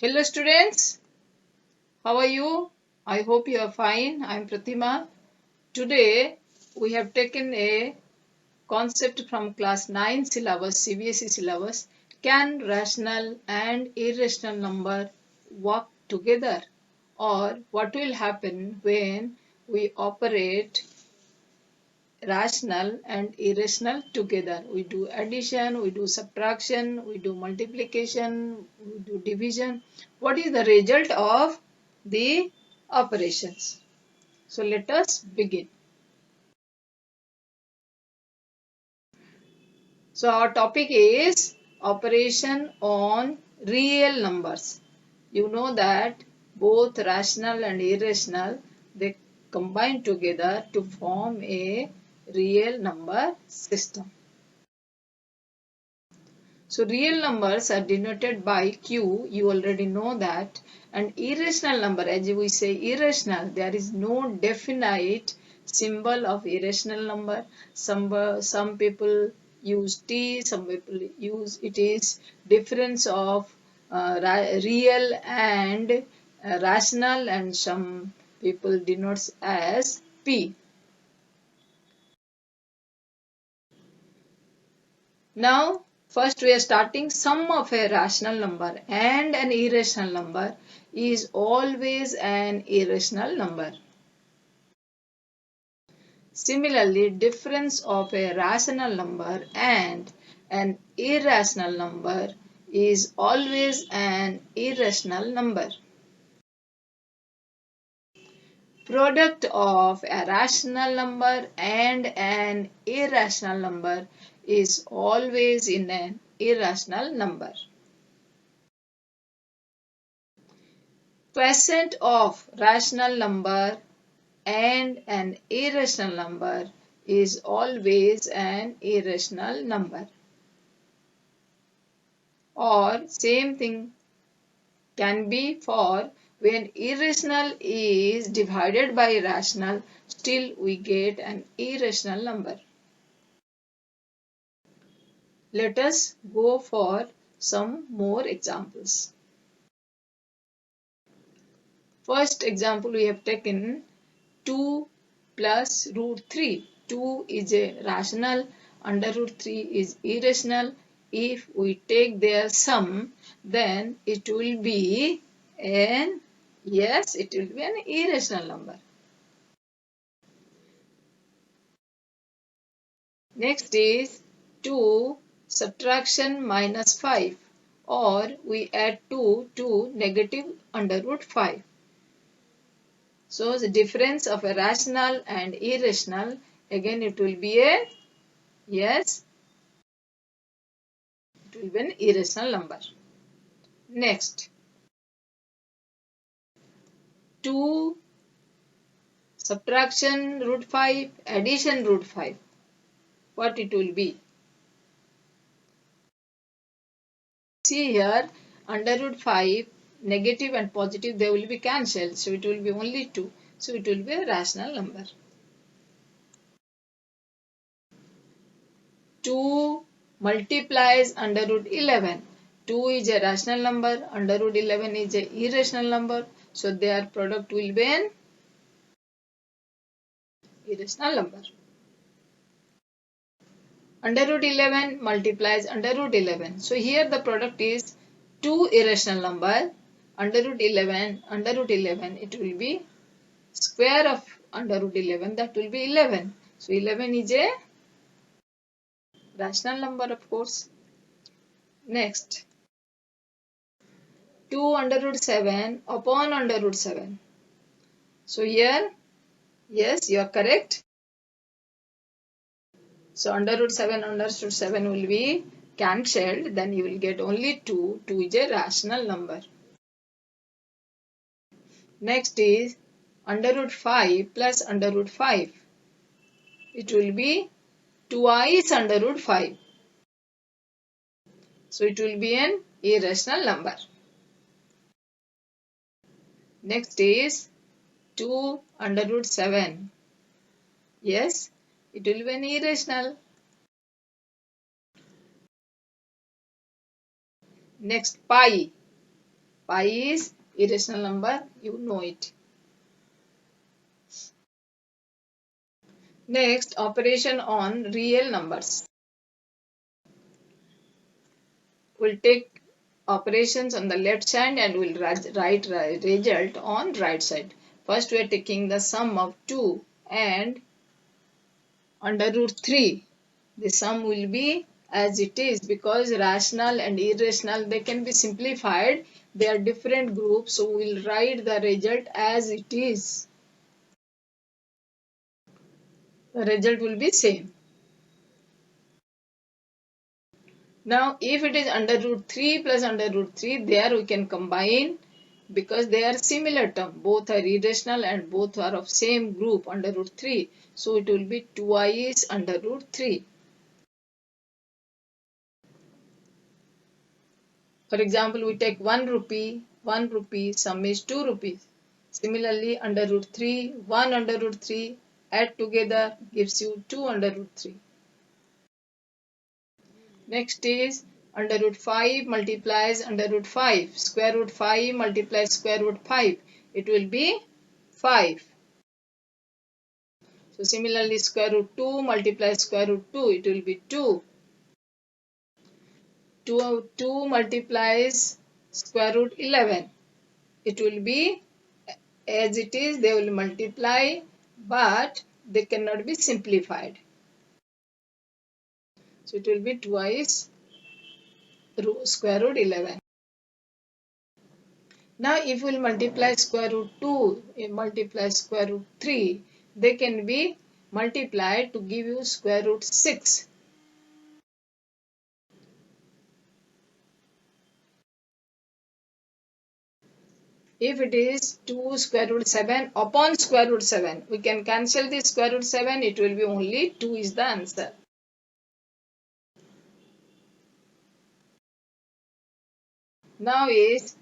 Hello students, how are you? I hope you are fine. I am Pratima. Today we have taken a concept from class 9 syllabus, CBSE syllabus. Can rational and irrational number work together? Or what will happen when we operate rational and irrational together? We do addition, we do subtraction, we do multiplication, we do division. What is the result of the operations? So let us begin. So our topic is operation on real numbers. You know that both rational and irrational, they combine together to form a real number system. So real numbers are denoted by Q, you already know that. And irrational number, as we say irrational, there is no definite symbol of irrational number. Some people use T, some people use it is difference of real and rational, and some people denotes as P. Now, first we are starting sum of a rational number and an irrational number is always an irrational number. Similarly, difference of a rational number and an irrational number is always an irrational number. Product of a rational number and an irrational number is always in an irrational number. Quotient of rational number and an irrational number is always an irrational number. Or same thing can be for when irrational is divided by rational, still we get an irrational number. Let us go for some more examples. First example we have taken 2 plus root 3. 2 is a rational, under root 3 is irrational. If we take their sum, then it will be an irrational number. Next is 2 subtraction minus 5, or we add 2 to negative under root 5. So the difference of a rational and irrational, again it will be an irrational number. Next, 2 subtraction root 5, addition root 5. What it will be? See here, under root 5, negative and positive, they will be cancelled. So it will be only 2. So it will be a rational number. 2 multiplies under root 11. 2 is a rational number, under root 11 is a irrational number. So their product will be an irrational number. Under root 11 multiplies under root 11. So here the product is 2 irrational number. Under root 11, it will be square of under root 11, that will be 11. So 11 is a rational number, of course. Next, 2 under root 7 upon under root 7. So here, yes, you are correct. So under root 7 will be cancelled. Then you will get only 2. 2 is a rational number. Next is under root 5 plus under root 5. It will be twice under root 5. So it will be an irrational number. Next is 2 under root 7. Yes, it will be an irrational. Next, pi. Pi is irrational number, you know it. Next, operation on real numbers. We'll take operations on the left side and we'll write result on right side. First, we are taking the sum of 2 and under root 3. The sum will be as it is because rational and irrational, they can be simplified. They are different groups, so we'll write the result as it is. The result will be same. Now, if it is under root 3 plus under root 3, there we can combine because they are similar term. Both are irrational and both are of same group under root 3. So, it will be twice under root 3. For example, we take 1 rupee, sum is 2 rupees. Similarly, under root 3, 1 under root 3, add together gives you 2 under root 3. Next is under root 5 multiplies under root 5. Square root 5 multiplies square root 5. It will be 5. So similarly, square root 2 multiplies square root 2. It will be 2. 2 multiplies square root 11. It will be as it is, they will multiply, but they cannot be simplified. So it will be twice square root 11. Now if we will multiply square root 2, multiply square root 3, they can be multiplied to give you square root 6. If it is 2 square root 7 upon square root 7, we can cancel this square root 7, it will be only 2 is the answer. Now is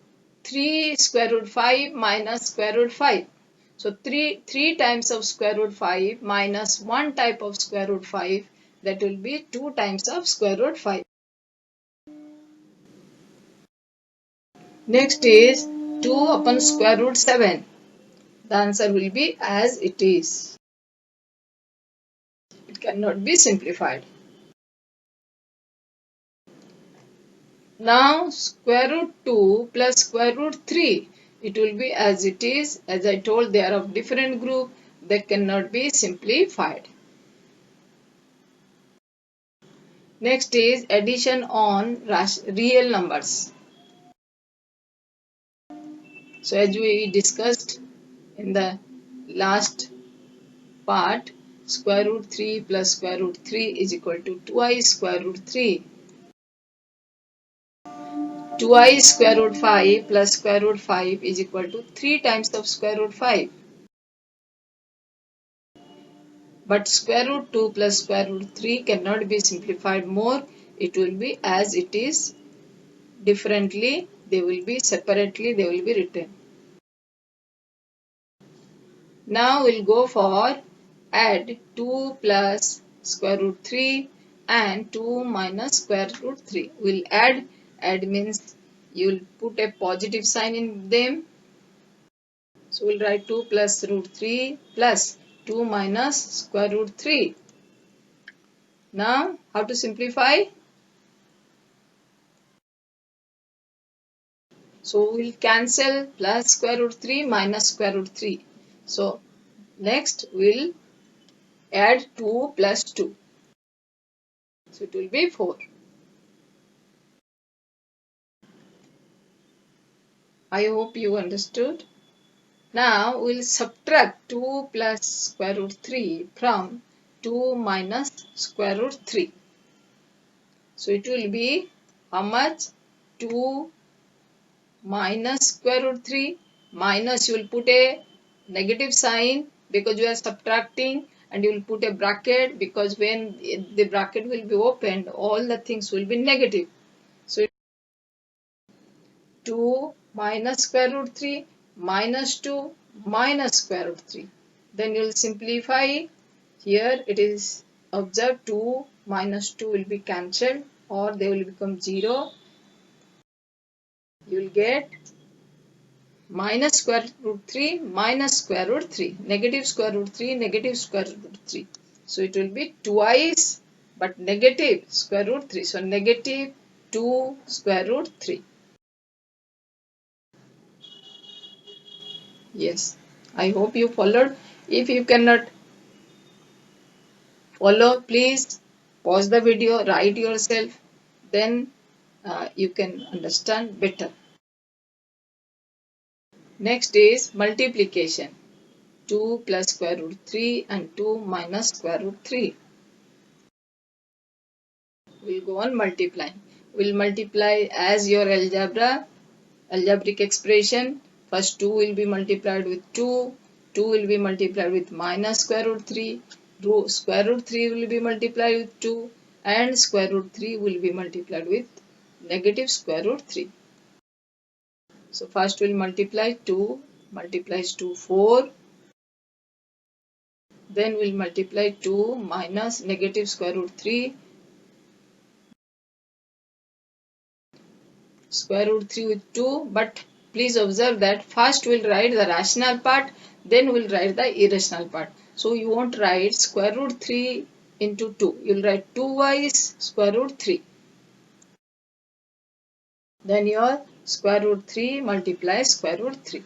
3 square root 5 minus square root 5. So 3 times of square root 5 minus 1 type of square root 5, that will be 2 times of square root 5. Next is 2 upon square root 7. The answer will be as it is. It cannot be simplified. Now square root 2 plus square root 3. It will be as it is. As I told, they are of different group. They cannot be simplified. Next is addition on real numbers. So as we discussed in the last part, square root 3 plus square root 3 is equal to twice square root 3. Twice square root 5 plus square root 5 is equal to 3 times of square root 5. But square root 2 plus square root 3 cannot be simplified more. It will be as it is. Differently, they will be separately, they will be written. Now we'll go for add 2 plus square root 3 and 2 minus square root 3. We'll add means you will put a positive sign in them. So we'll write 2 plus root 3 plus 2 minus square root 3. Now how to simplify? So we'll cancel plus square root 3 minus square root 3. So next we'll add 2 plus 2. So it will be 4. I hope you understood. Now we'll subtract 2 plus square root 3 from 2 minus square root 3. So it will be how much? 2 minus square root 3 minus, you will put a negative sign because you are subtracting, and you will put a bracket because when the bracket will be opened, all the things will be negative. So 2 minus square root 3 minus 2 minus square root 3. Then you will simplify. Here it is, observe 2 minus 2 will be cancelled or they will become 0. You will get minus square root 3 minus square root 3. Negative square root 3, negative square root 3. So it will be twice but negative square root 3. So negative 2 square root 3. Yes, I hope you followed. If you cannot follow, please pause the video, write yourself, then you can understand better. Next is multiplication. 2 plus square root 3 and 2 minus square root 3. We'll go on multiplying. We'll multiply as your algebraic expression. First 2 will be multiplied with 2. 2 will be multiplied with minus square root 3. Square root 3 will be multiplied with 2. And square root 3 will be multiplied with negative square root 3. So first we'll multiply 2. Multiplies 2, 4. Then we'll multiply 2 minus negative square root 3. Square root 3 with 2, but please observe that first we'll write the rational part, then we'll write the irrational part. So you won't write square root 3 into 2. You'll write 2y square root 3. Then your square root 3 multiplies square root 3.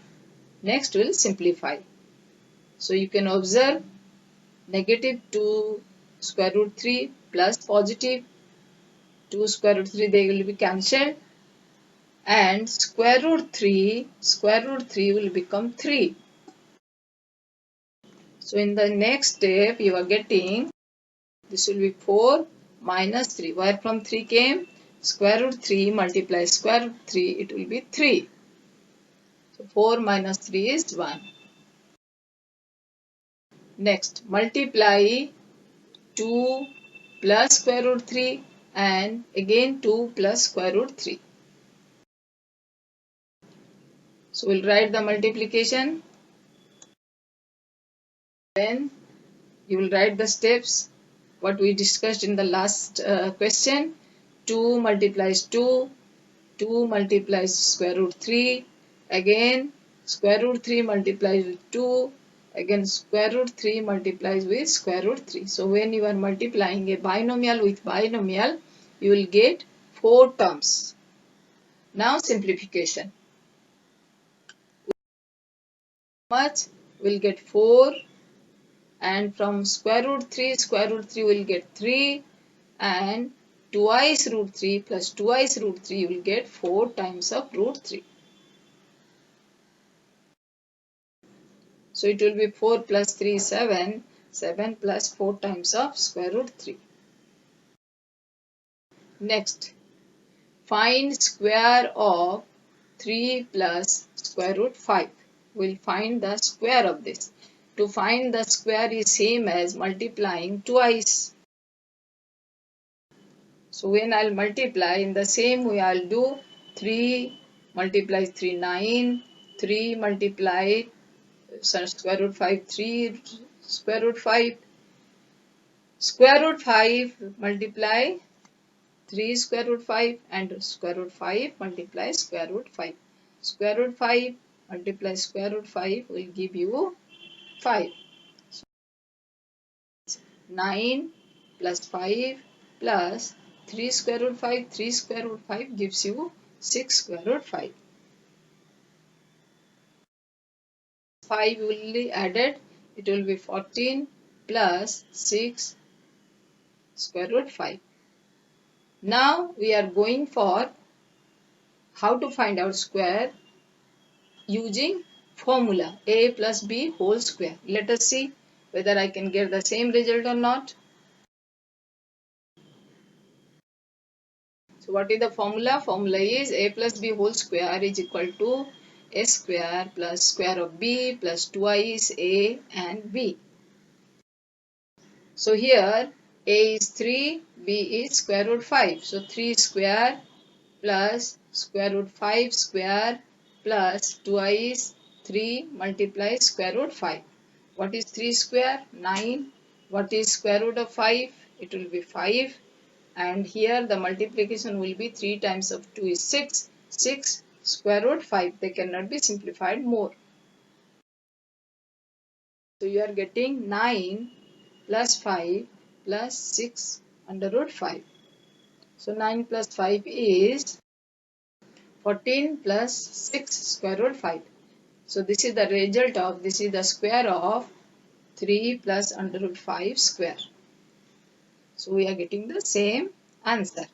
Next we'll simplify. So you can observe negative 2 square root 3 plus positive 2 square root 3, they will be cancelled. And square root 3 will become 3. So in the next step you are getting, this will be 4 minus 3. Where from 3 came? Square root 3 multiplies square root 3, it will be 3. So 4 minus 3 is 1. Next, multiply 2 plus square root 3 and again 2 plus square root 3. So we'll write the multiplication. Then you will write the steps what we discussed in the last question. 2 multiplies 2, 2 multiplies square root 3, again square root 3 multiplies with 2, again square root 3 multiplies with square root 3. So when you are multiplying a binomial with binomial, you will get 4 terms. Now simplification. Much will get 4, and from square root 3 will get 3, and twice root 3 plus twice root 3 you will get 4 times of root 3. So it will be 4 plus 3 is 7, 7 plus 4 times of square root 3. Next, find square of 3 plus square root 5. We'll find the square of this. To find the square is same as multiplying twice. So when I'll multiply in the same way, I'll do 3 multiplies 3, 9, 3 multiply square root 5, 3 square root 5, square root 5 multiply 3 square root 5 and square root 5 multiply square root 5. Square root 5 multiply square root 5 will give you 5. So 9 plus 5 plus 3 square root 5, 3 square root 5 gives you 6 square root 5. 5 will be added, it will be 14 plus 6 square root 5. Now we are going for how to find out square using formula a plus b whole square. Let us see whether I can get the same result or not. So what is the formula? Formula is a plus b whole square is equal to a square plus square of b plus twice a and b. So here a is 3, b is square root 5. So 3 square plus square root 5 square plus twice 3 multiplies square root 5. What is 3 square? 9. What is square root of 5? It will be 5. And here the multiplication will be 3 times of 2 is 6. 6 square root 5. They cannot be simplified more. So you are getting 9 plus 5 plus 6 under root 5. So 9 plus 5 is 14 plus 6 square root 5. So this is the result of, this is the square of 3 plus under root 5 square. So we are getting the same answer.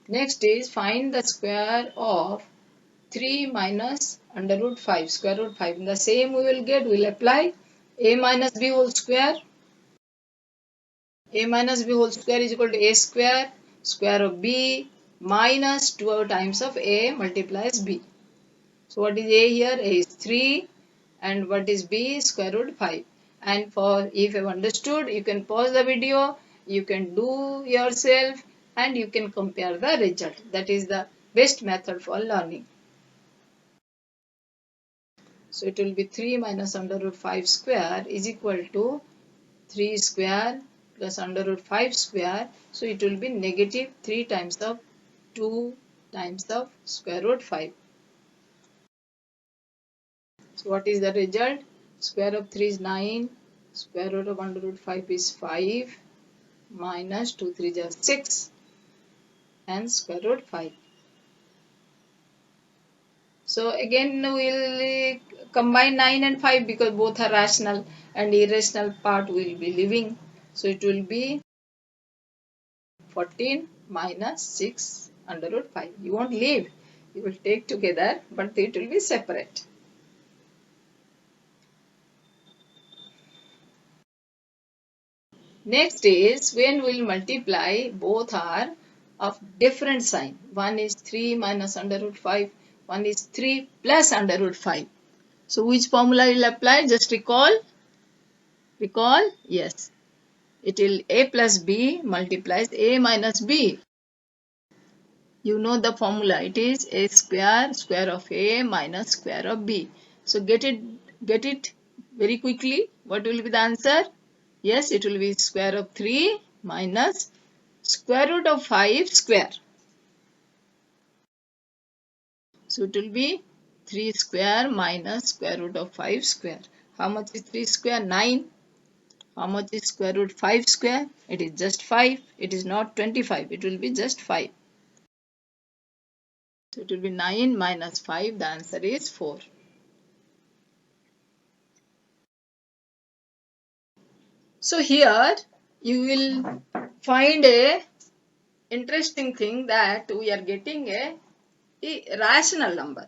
Next is find the square of 3 minus under root 5 square root 5. The same we will get, we will apply a minus b whole square. A minus b whole square is equal to a square, square of b minus 2 times of a multiplies b. So what is a here? A is 3 and what is b? Square root 5. And for if you have understood, you can pause the video, you can do yourself and you can compare the result. That is the best method for learning. So it will be 3 minus under root 5 square is equal to 3 square plus under root 5 square. So it will be negative 3 times of 2 times of square root 5. So what is the result? Square of 3 is 9, square root of under root 5 is 5, minus 2 3 is 6 and square root 5. So again we will combine 9 and 5 because both are rational and irrational part will be leaving. So it will be 14 minus 6 under root 5. You won't leave. You will take together but it will be separate. Next is when we'll multiply, both are of different sign. One is 3 minus under root 5, one is 3 plus under root 5. So which formula will apply? Just recall. Recall? Yes. It will a plus b multiplies a minus b. You know the formula. It is a square, square of a minus square of b. So get it very quickly. What will be the answer? Yes, it will be square of 3 minus square root of 5 square. So it will be 3 square minus square root of 5 square. How much is 3 square? 9. How much is square root 5 square? It is just 5. It is not 25. It will be just 5. So it will be 9 minus 5. The answer is 4. So here you will find a interesting thing that we are getting a rational number.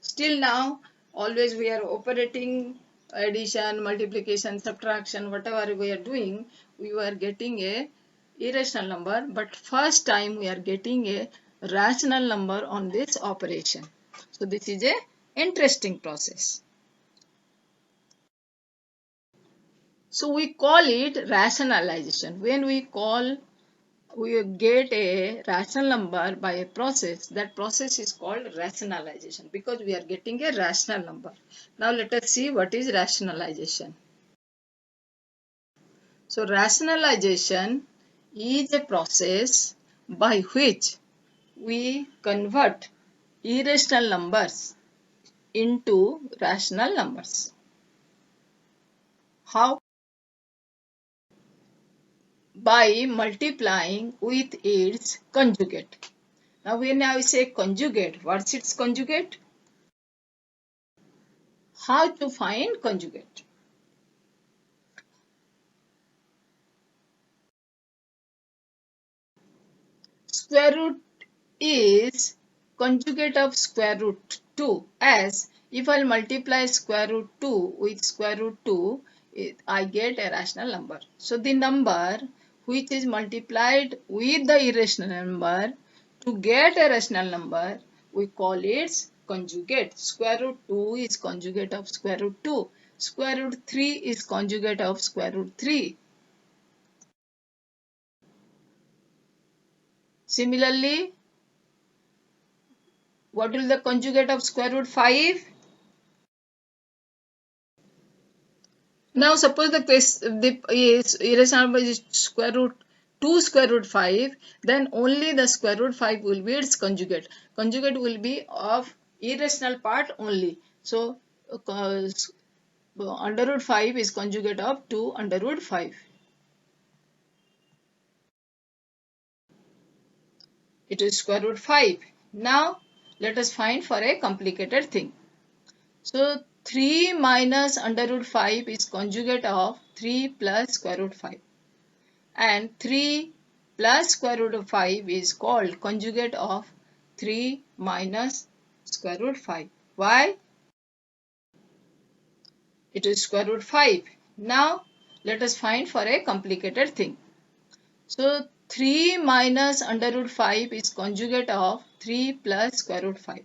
Still now, always we are operating addition, multiplication, subtraction, whatever we are doing, we were getting a irrational number, but first time we are getting a rational number on this operation. So this is a interesting process. So we call it rationalization. When we get a rational number by a process, that process is called rationalization because we are getting a rational number. Now let us see what is rationalization. So rationalization is a process by which we convert irrational numbers into rational numbers. How? By multiplying with its conjugate. Now when I say conjugate, what's its conjugate? How to find conjugate? Square root is conjugate of square root 2, as if I multiply square root 2 with square root 2, I get a rational number. So the number which is multiplied with the irrational number to get a rational number, we call it conjugate. Square root 2 is conjugate of square root 2. Square root 3 is conjugate of square root 3. Similarly, what will the conjugate of square root 5? Now suppose the irrational number is square root 2 square root 5, then only the square root 5 will be its conjugate. Conjugate will be of irrational part only. So under root 5 is conjugate of 2 under root 5. It is square root 5. Now let us find for a complicated thing. So 3 minus under root 5 is conjugate of 3 plus square root 5. And 3 plus square root of 5 is called conjugate of 3 minus square root 5. Why? It is square root 5. Now let us find for a complicated thing. So 3 minus under root 5 is conjugate of 3 plus square root 5.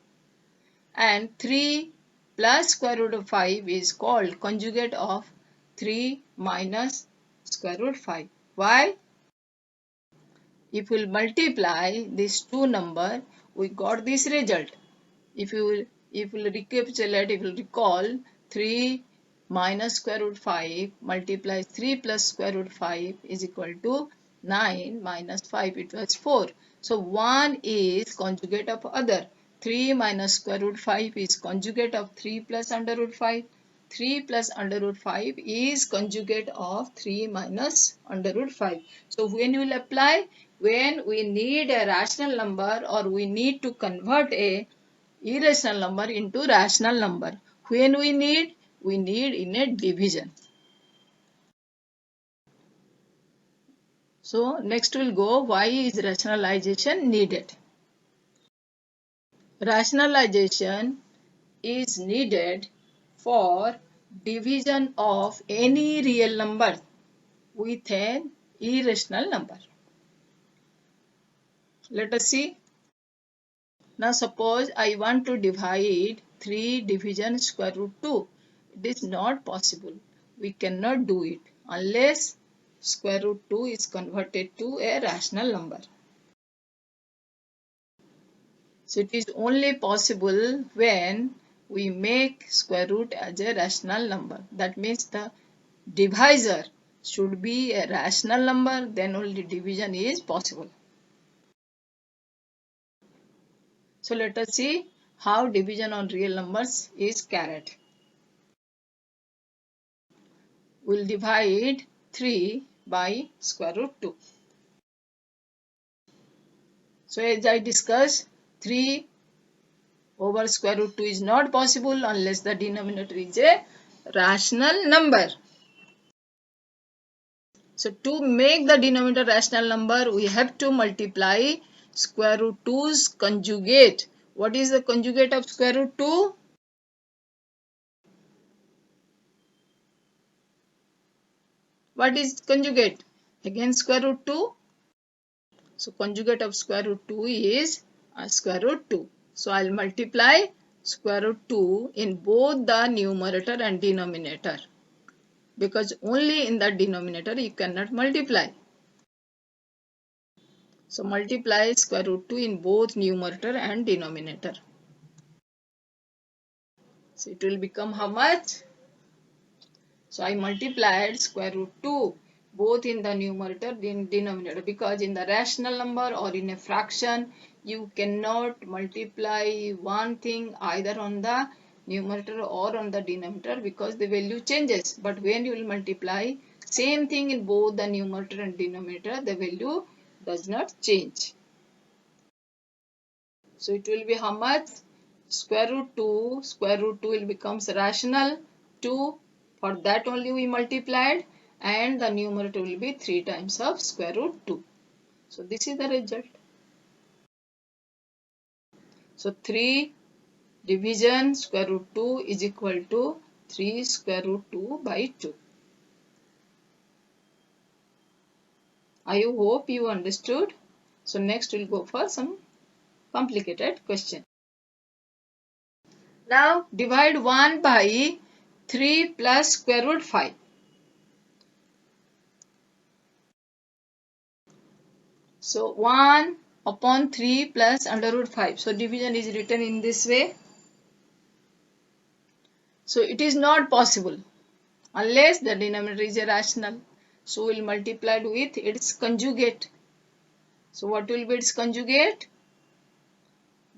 And 3 plus square root of 5 is called conjugate of 3 minus square root 5. Why? If we will multiply these two numbers, we got this result. If you will recapitulate, if you will recall, 3 minus square root 5 multiplies 3 plus square root 5 is equal to 9 minus 5, it was 4. So 1 is conjugate of other. 3 minus square root 5 is conjugate of 3 plus under root 5. 3 plus under root 5 is conjugate of 3 minus under root 5. So when you will apply, when we need a rational number or we need to convert a irrational number into rational number. When we need in a division. So next we'll go, why is rationalization needed? Rationalization is needed for division of any real number with an irrational number. Let us see. Now suppose I want to divide 3 division square root 2. It is not possible. We cannot do it unless square root 2 is converted to a rational number. So it is only possible when we make square root as a rational number. That means the divisor should be a rational number, then only division is possible. So let us see how division on real numbers is carried. We will divide 3 by square root 2. So as I discussed, 3 over square root 2 is not possible unless the denominator is a rational number. So to make the denominator rational number, we have to multiply square root 2's conjugate. What is the conjugate of square root 2? What is conjugate? Again square root 2. So conjugate of square root 2 is square root 2. So I will multiply square root 2 in both the numerator and denominator. Because only in the denominator you cannot multiply. So multiply square root 2 in both numerator and denominator. So it will become how much? So I multiplied square root 2 both in the numerator and denominator, because in the rational number or in a fraction you cannot multiply one thing either on the numerator or on the denominator because the value changes. But when you will multiply same thing in both the numerator and denominator, the value does not change. So it will be how much? Square root 2 will becomes rational 2. For that only we multiplied, and the numerator will be 3 times of square root 2. So this is the result. So 3 division square root 2 is equal to 3 square root 2 by 2. I hope you understood. So next we'll go for some complicated question. Now divide 1 by 3 plus square root 5. So 1 upon 3 plus under root 5. So division is written in this way. So it is not possible unless the denominator is irrational. So we'll multiply it with its conjugate. So what will be its conjugate?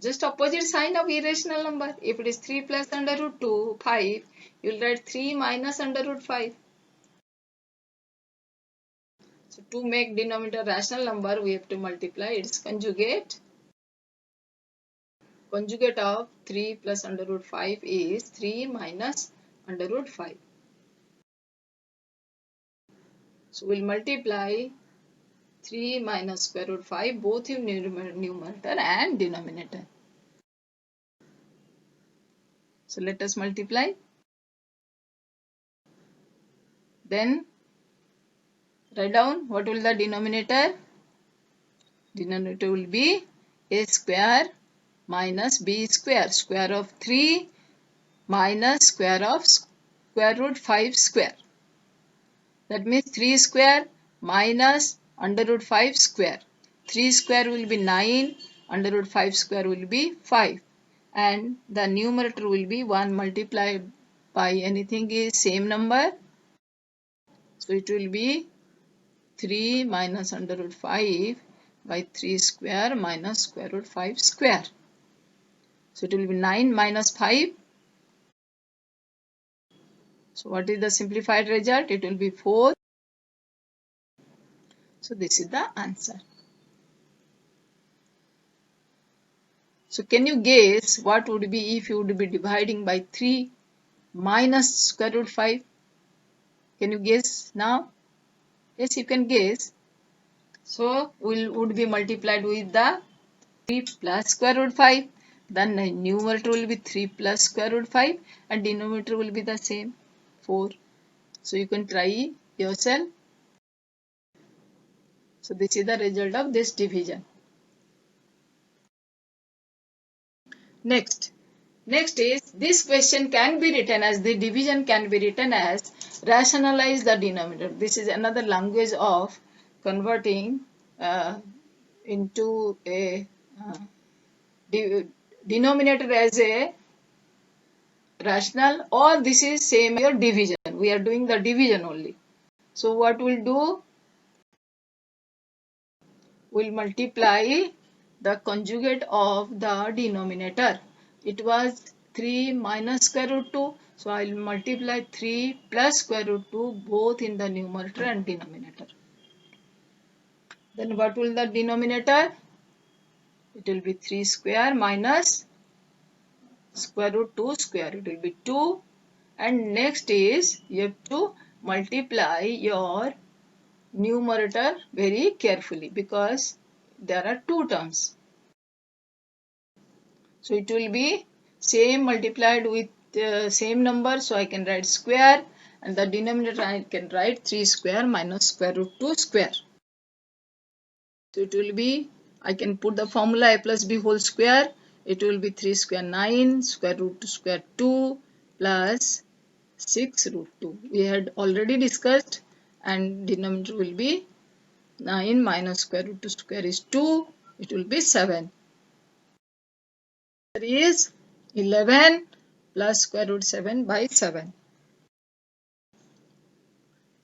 Just opposite sign of irrational number. If it is 3 plus under root 2, 5, you will write 3 minus under root 5. So to make denominator rational number, we have to multiply its conjugate. Conjugate of 3 plus under root 5 is 3 minus under root 5. So we'll multiply 3 minus square root 5 both in numerator and denominator. So let us multiply. Then write down what will the denominator? Denominator will be a square minus b square. Square of 3 minus square of square root 5 square. That means 3 square minus under root 5 square. 3 square will be 9, under root 5 square will be 5. And the numerator will be 1 multiplied by anything is same number. So it will be 3 minus under root 5 by 3 square minus square root 5 square. So it will be 9 minus 5. So what is the simplified result? It will be 4. So this is the answer. So can you guess what would be if you would be dividing by 3 minus square root 5? Can you guess now? Yes, you can guess. So would be multiplied with the 3 plus square root 5. Then the numerator will be 3 plus square root 5 and denominator will be the same 4. So you can try yourself. So this is the result of this division. Next is this question can be written as the division can be written as rationalize the denominator. This is another language of converting into a denominator as a rational, or this is same your division. We are doing the division only. So what we'll do? We'll multiply the conjugate of the denominator. It was 3 minus square root 2. So I will multiply 3 plus square root 2 both in the numerator and denominator. Then what will the denominator? It will be 3 square minus square root 2 square. It will be 2. And next is you have to multiply your numerator very carefully because there are two terms. So it will be same multiplied with same number. So I can write square, and the denominator I can write 3 square minus square root 2 square. So it will be, I can put the formula a plus b whole square. It will be 3 square 9 square root 2 square 2 plus 6 root 2. We had already discussed, and denominator will be 9 minus square root 2 square is 2. It will be 7. There is 11 plus square root 7 by 7.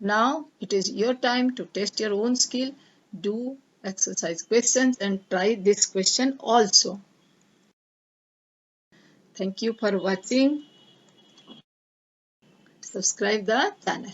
Now it is your time to test your own skill. Do exercise questions and try this question also. Thank you for watching. Subscribe the channel.